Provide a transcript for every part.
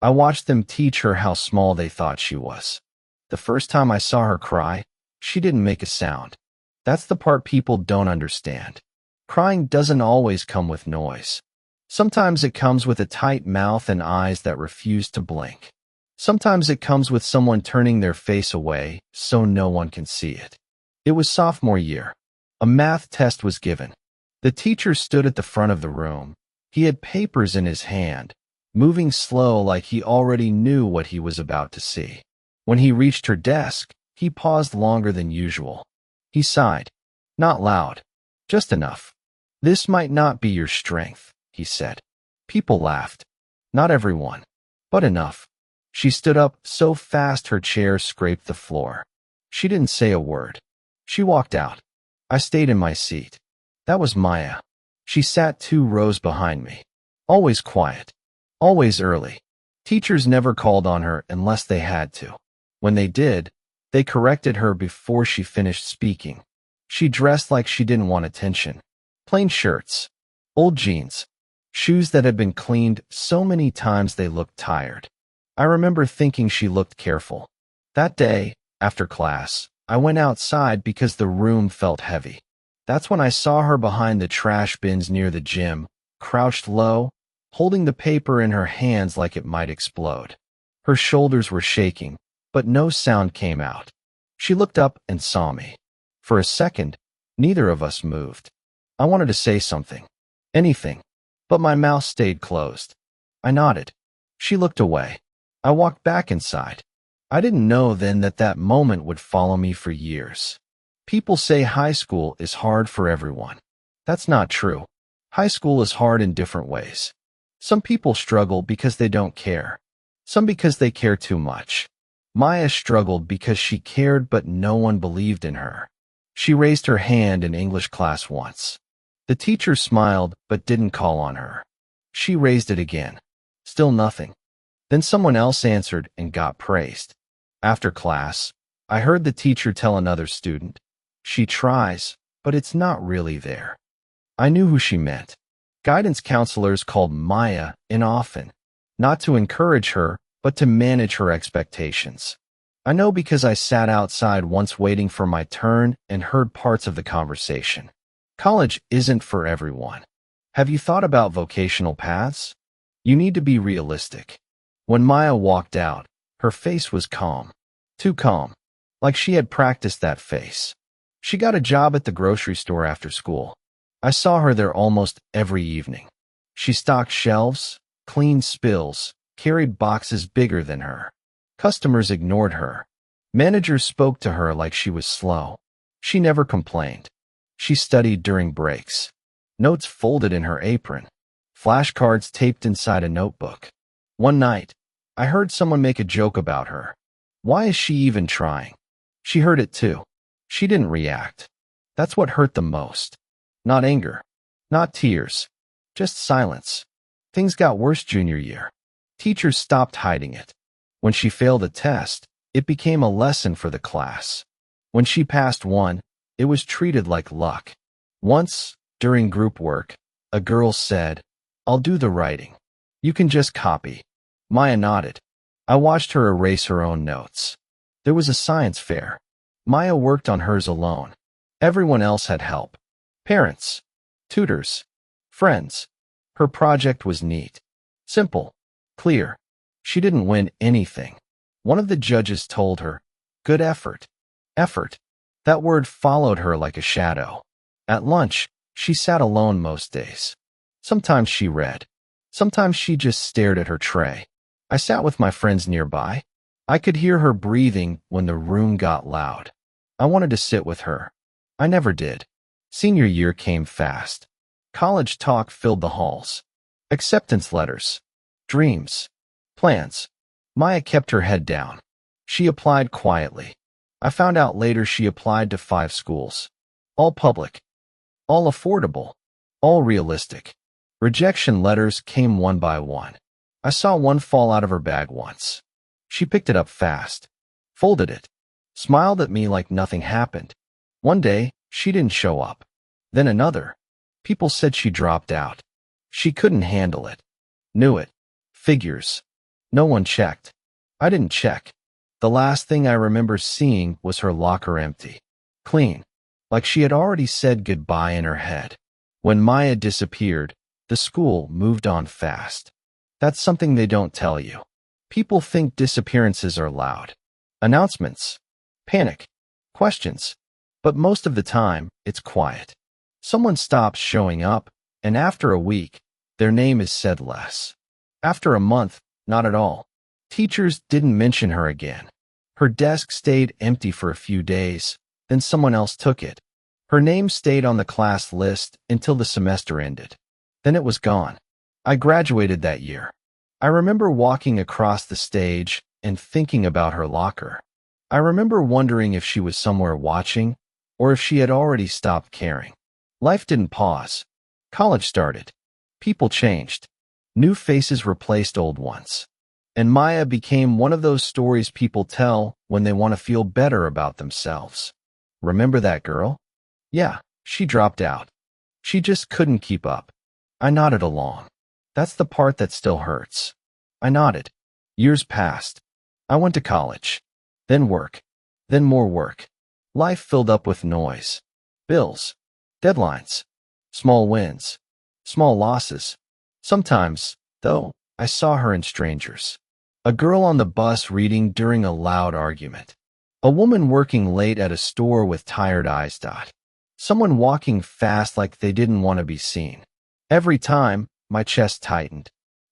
I watched them teach her how small they thought she was. The first time I saw her cry, she didn't make a sound. That's the part people don't understand. Crying doesn't always come with noise. Sometimes it comes with a tight mouth and eyes that refuse to blink. Sometimes it comes with someone turning their face away so no one can see it. It was sophomore year. A math test was given. The teacher stood at the front of the room. He had papers in his hand, moving slow like he already knew what he was about to see. When he reached her desk, he paused longer than usual. He sighed. Not loud, just enough. "This might not be your strength," he said. People laughed. Not everyone, but enough. She stood up so fast her chair scraped the floor. She didn't say a word. She walked out. I stayed in my seat. That was Maya. She sat 2 rows behind me. Always quiet. Always early. Teachers never called on her unless they had to. When they did, they corrected her before she finished speaking. She dressed like she didn't want attention. Plain shirts, old jeans, shoes that had been cleaned so many times they looked tired. I remember thinking she looked careful. That day, after class, I went outside because the room felt heavy. That's when I saw her behind the trash bins near the gym, crouched low, holding the paper in her hands like it might explode. Her shoulders were shaking, but no sound came out. She looked up and saw me. For a second, neither of us moved. I wanted to say something, anything, but my mouth stayed closed. I nodded. She looked away. I walked back inside. I didn't know then that that moment would follow me for years. People say high school is hard for everyone. That's not true. High school is hard in different ways. Some people struggle because they don't care. Some because they care too much. Maya struggled because she cared but no one believed in her. She raised her hand in English class once. The teacher smiled but didn't call on her. She raised it again. Still nothing. Then someone else answered and got praised. After class, I heard the teacher tell another student, "She tries, but it's not really there." I knew who she meant. Guidance counselors called Maya in often, not to encourage her, but to manage her expectations. I know because I sat outside once waiting for my turn and heard parts of the conversation. College isn't for everyone. Have you thought about vocational paths? You need to be realistic. When Maya walked out, her face was calm. Too calm. Like she had practiced that face. She got a job at the grocery store after school. I saw her there almost every evening. She stocked shelves, cleaned spills, carried boxes bigger than her. Customers ignored her. Managers spoke to her like she was slow. She never complained. She studied during breaks. Notes folded in her apron. Flashcards taped inside a notebook. One night, I heard someone make a joke about her. Why is she even trying? She heard it too. She didn't react. That's what hurt the most. Not anger. Not tears. Just silence. Things got worse junior year. Teachers stopped hiding it. When she failed a test, it became a lesson for the class. When she passed one, it was treated like luck. Once, during group work, a girl said, "I'll do the writing. You can just copy." Maya nodded. I watched her erase her own notes. There was a science fair. Maya worked on hers alone. Everyone else had help. Parents, tutors, friends. Her project was neat. Simple. Clear. She didn't win anything. One of the judges told her, "Good effort." Effort. That word followed her like a shadow. At lunch, she sat alone most days. Sometimes she read. Sometimes she just stared at her tray. I sat with my friends nearby. I could hear her breathing when the room got loud. I wanted to sit with her. I never did. Senior year came fast. College talk filled the halls. Acceptance letters. Dreams. Plans. Maya kept her head down. She applied quietly. I found out later she applied to 5 schools. All public. All affordable. All realistic. Rejection letters came one by one. I saw one fall out of her bag once. She picked it up fast. Folded it. Smiled at me like nothing happened. One day, she didn't show up. Then another. People said she dropped out. She couldn't handle it. Knew it. Figures. No one checked. I didn't check. The last thing I remember seeing was her locker empty. Clean. Like she had already said goodbye in her head. When Maya disappeared, the school moved on fast. That's something they don't tell you. People think disappearances are loud. Announcements. Panic. Questions. But most of the time, it's quiet. Someone stops showing up, and after a week, their name is said less. After a month, not at all. Teachers didn't mention her again. Her desk stayed empty for a few days, then someone else took it. Her name stayed on the class list until the semester ended. Then it was gone. I graduated that year. I remember walking across the stage and thinking about her locker. I remember wondering if she was somewhere watching, or if she had already stopped caring. Life didn't pause. College started. People changed. New faces replaced old ones. And Maya became one of those stories people tell when they want to feel better about themselves. Remember that girl? Yeah, she dropped out. She just couldn't keep up. I nodded along. That's the part that still hurts. I nodded. Years passed. I went to college. Then work. Then more work. Life filled up with noise. Bills. Deadlines. Small wins. Small losses. Sometimes, though, I saw her in strangers. A girl on the bus reading during a loud argument. A woman working late at a store with tired eyes. Someone walking fast like they didn't want to be seen. Every time, my chest tightened.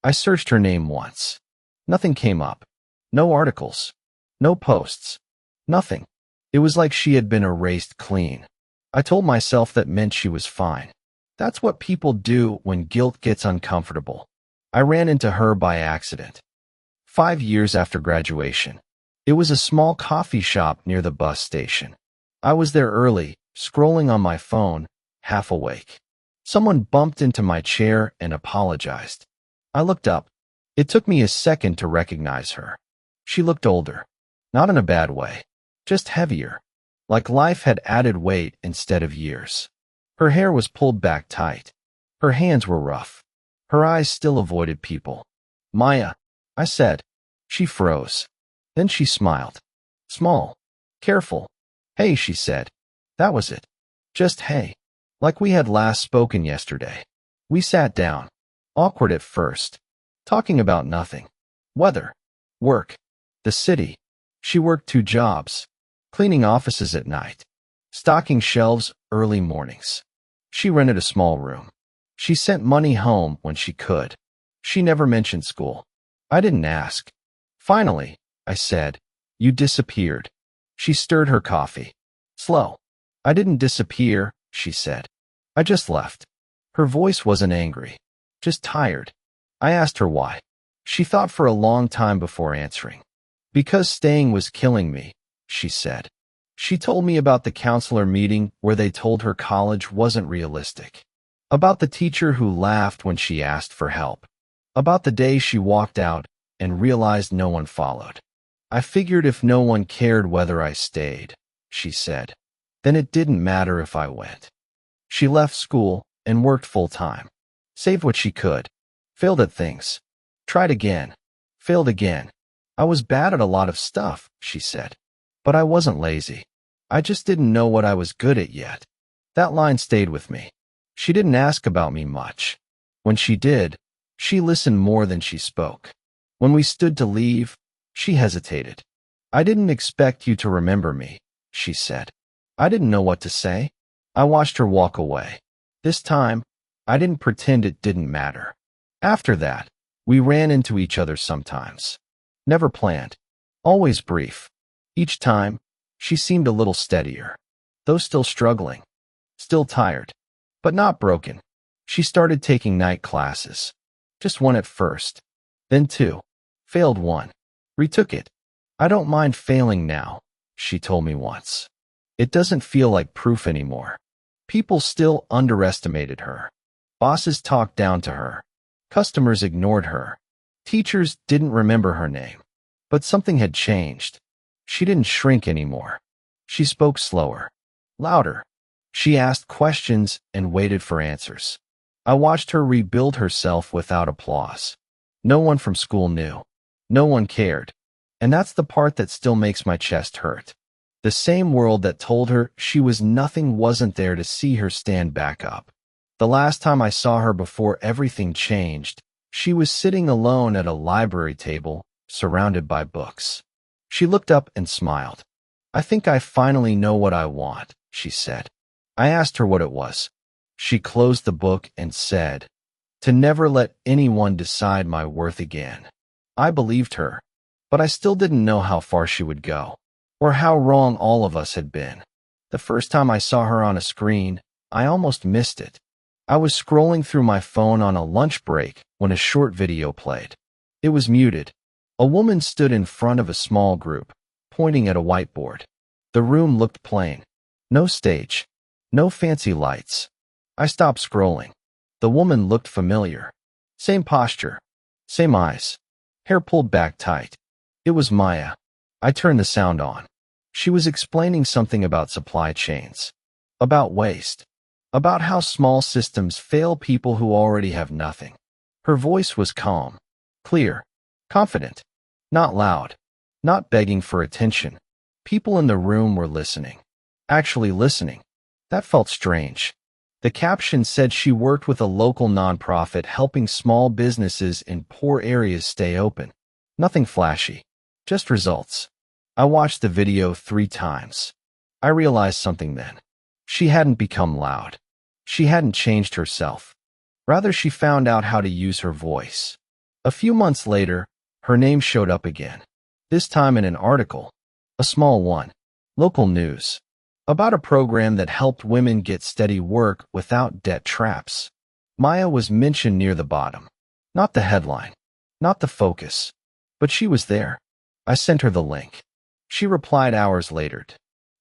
I searched her name once. Nothing came up. No articles. No posts. Nothing. It was like she had been erased clean. I told myself that meant she was fine. That's what people do when guilt gets uncomfortable. I ran into her by accident. 5 years after graduation. It was a small coffee shop near the bus station. I was there early, scrolling on my phone, half awake. Someone bumped into my chair and apologized. I looked up. It took me a second to recognize her. She looked older. Not in a bad way. Just heavier. Like life had added weight instead of years. Her hair was pulled back tight. Her hands were rough. Her eyes still avoided people. Maya, I said. She froze. Then she smiled. Small. Careful. Hey, she said. That was it. Just hey. Like we had last spoken yesterday. We sat down. Awkward at first. Talking about nothing. Weather. Work. The city. She worked 2 jobs. Cleaning offices at night. Stocking shelves early mornings. She rented a small room. She sent money home when she could. She never mentioned school. I didn't ask. Finally, I said, you disappeared. She stirred her coffee. Slow. I didn't disappear, she said. I just left. Her voice wasn't angry. Just tired. I asked her why. She thought for a long time before answering. Because staying was killing me, she said. She told me about the counselor meeting where they told her college wasn't realistic. About the teacher who laughed when she asked for help. About the day she walked out and realized no one followed. I figured if no one cared whether I stayed, she said, then it didn't matter if I went. She left school and worked full-time. Saved what she could. Failed at things. Tried again. Failed again. I was bad at a lot of stuff, she said. But I wasn't lazy. I just didn't know what I was good at yet. That line stayed with me. She didn't ask about me much. When she did, she listened more than she spoke. When we stood to leave, she hesitated. I didn't expect you to remember me, she said. I didn't know what to say. I watched her walk away. This time, I didn't pretend it didn't matter. After that, we ran into each other sometimes. Never planned. Always brief. Each time, she seemed a little steadier. Though still struggling. Still tired. But not broken. She started taking night classes. Just 1 at first. Then 2. Failed 1. Retook it. I don't mind failing now, she told me once. It doesn't feel like proof anymore. People still underestimated her. Bosses talked down to her. Customers ignored her. Teachers didn't remember her name. But something had changed. She didn't shrink anymore. She spoke slower. Louder. She asked questions and waited for answers. I watched her rebuild herself without applause. No one from school knew. No one cared. And that's the part that still makes my chest hurt. The same world that told her she was nothing wasn't there to see her stand back up. The last time I saw her before everything changed, she was sitting alone at a library table, surrounded by books. She looked up and smiled. "I think I finally know what I want," she said. I asked her what it was. She closed the book and said, "To never let anyone decide my worth again." I believed her, but I still didn't know how far she would go, or how wrong all of us had been. The first time I saw her on a screen, I almost missed it. I was scrolling through my phone on a lunch break when a short video played. It was muted. A woman stood in front of a small group, pointing at a whiteboard. The room looked plain. No stage. No fancy lights. I stopped scrolling. The woman looked familiar. Same posture. Same eyes. Hair pulled back tight. It was Maya. I turned the sound on. She was explaining something about supply chains. About waste. About how small systems fail people who already have nothing. Her voice was calm. Clear. Confident. Not loud. Not begging for attention. People in the room were listening. Actually listening. That felt strange. The caption said she worked with a local nonprofit helping small businesses in poor areas stay open. Nothing flashy. Just results. I watched the video 3 times. I realized something then. She hadn't become loud. She hadn't changed herself. Rather, she found out how to use her voice. A few months later, her name showed up again. This time in an article. A small one. Local news. About a program that helped women get steady work without debt traps. Maya was mentioned near the bottom. Not the headline. Not the focus. But she was there. I sent her the link. She replied hours later.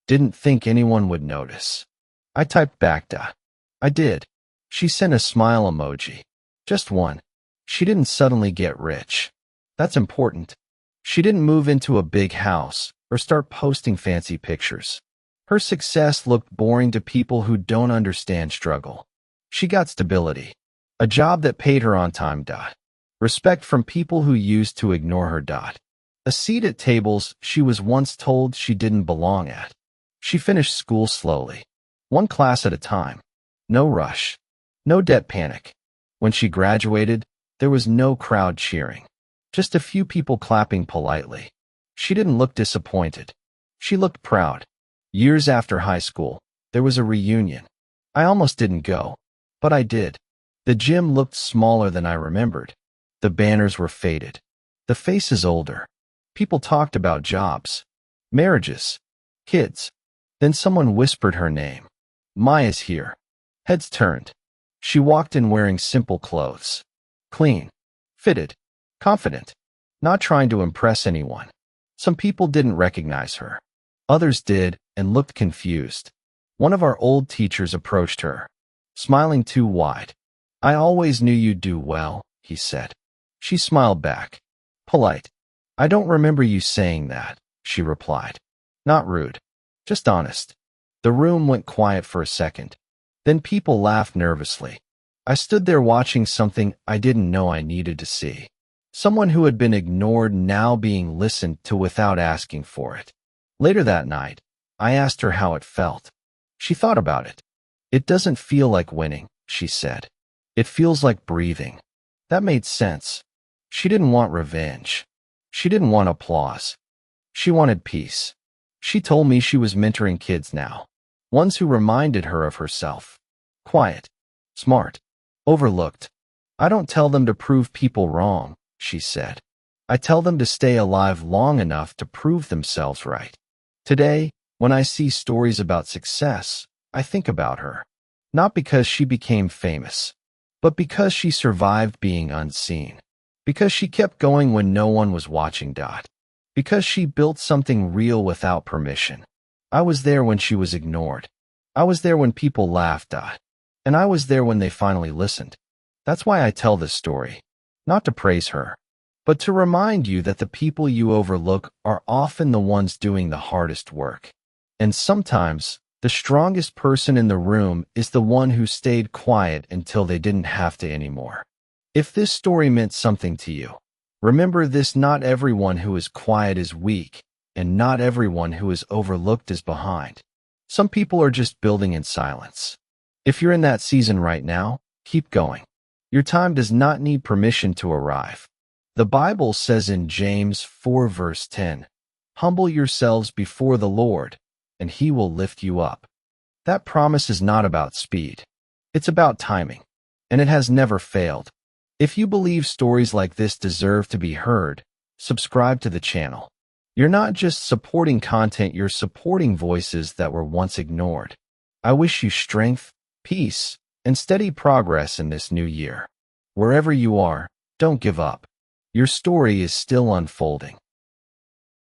Didn't think anyone would notice. I typed back, I did. She sent a smile emoji. Just one. She didn't suddenly get rich. That's important. She didn't move into a big house or start posting fancy pictures. Her success looked boring to people who don't understand struggle. She got stability. A job that paid her on time. Respect from people who used to ignore her. A seat at tables she was once told she didn't belong at. She finished school slowly. One class at a time. No rush. No debt panic. When she graduated, there was no crowd cheering. Just a few people clapping politely. She didn't look disappointed. She looked proud. Years after high school, there was a reunion. I almost didn't go, but I did. The gym looked smaller than I remembered. The banners were faded. The faces older. People talked about jobs, marriages, kids. Then someone whispered her name. Maya's here. Heads turned. She walked in wearing simple clothes. Clean. Fitted. Confident. Not trying to impress anyone. Some people didn't recognize her. Others did and looked confused. One of our old teachers approached her, smiling too wide. "I always knew you'd do well," he said. She smiled back. Polite. "I don't remember you saying that," she replied. Not rude. Just honest. The room went quiet for a second. Then people laughed nervously. I stood there watching something I didn't know I needed to see. Someone who had been ignored now being listened to without asking for it. Later that night, I asked her how it felt. She thought about it. "It doesn't feel like winning," she said. "It feels like breathing." That made sense. She didn't want revenge. She didn't want applause. She wanted peace. She told me she was mentoring kids now. Ones who reminded her of herself. Quiet. Smart. Overlooked. "I don't tell them to prove people wrong," she said. "I tell them to stay alive long enough to prove themselves right." Today, when I see stories about success, I think about her. Not because she became famous, but because she survived being unseen. Because she kept going when no one was watching. Because she built something real without permission. I was there when she was ignored. I was there when people laughed. And I was there when they finally listened. That's why I tell this story. Not to praise her, but to remind you that the people you overlook are often the ones doing the hardest work. And sometimes, the strongest person in the room is the one who stayed quiet until they didn't have to anymore. If this story meant something to you, Remember this: not everyone who is quiet is weak, and not everyone who is overlooked is behind. Some people are just building in silence. If you're in that season right now, keep going. Your time does not need permission to arrive. The Bible says in James 4 verse 10, "Humble yourselves before the Lord, and he will lift you up." That promise is not about speed. It's about timing, and it has never failed. If you believe stories like this deserve to be heard, subscribe to the channel. You're not just supporting content, you're supporting voices that were once ignored. I wish you strength, peace, and steady progress in this new year. Wherever you are, don't give up. Your story is still unfolding.